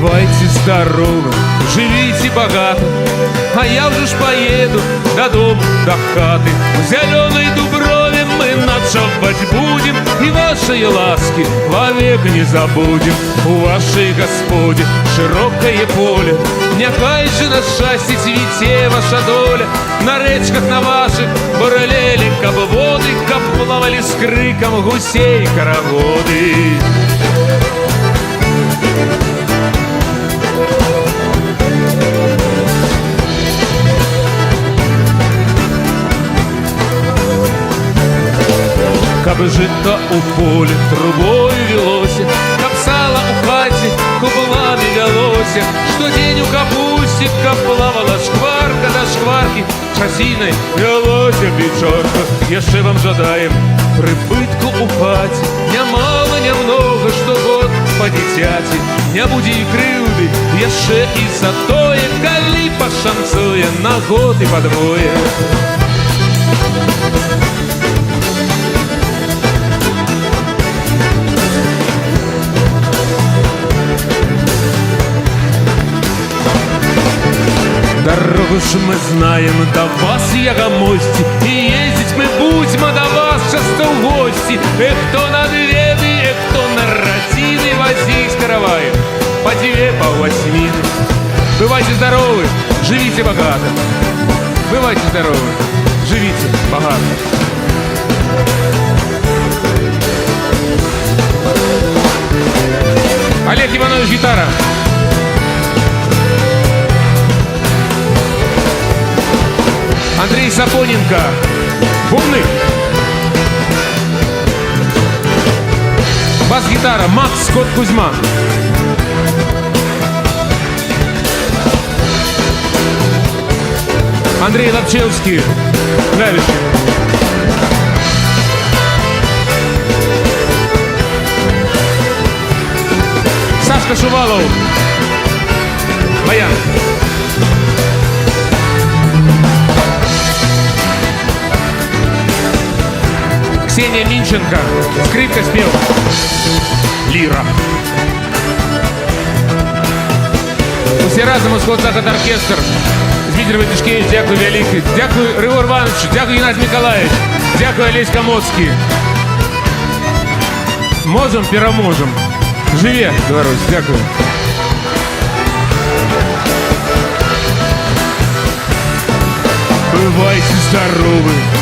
Бывайте здоровы, живите богато, а я уже ж поеду до дома, до хаты. В зеленой дуброве мы ночевать будем, и вашей ласки вовек не забудем. У вашей Господи широкое поле, нехай же на счастье цвіте ваша доля. На речках на ваших бурлели кабводы, каб плавали с криком гусей хороводы. Каб жито у поле трубою велося, каб сало у хаті кублами велося, что день у капусті, каб плавала шкварка до шкварки, часінай велося печорка. Яшчэ вам жадаем прыбытку у хаті, нямала, нямнога, што год па дзіцяці. Не будзе і крыўды яшчэ і за тое, калі пашанцуе на год і падвое. Дорогу ж мы знаем до вас, яга мости, и ездить мы будем до вас часто в гости. Кто на дведы, кто на ротины возить караваем по 2, по 8. Бывайте здоровы, живите богато. Бывайте здоровы, живите богато. Олег Иванович, гитара. Андрей Сапоненко, бубны. Бас-гитара Макс Кот Кузьма. Андрей Лапчевский, клавиши. Сашка Шувалов, баян. Ксения Минченко, скрипка, спев, лира. Усі разом у сход заход оркестр. Дмитрий Ватишкевич, дякую великий. Дякую Григор Иванович, дякую Геннадий Николаевич, дякую Олесь Комоцкий. Можем, переможем. Живе, Беларусь, дякую. Бывайте здоровы.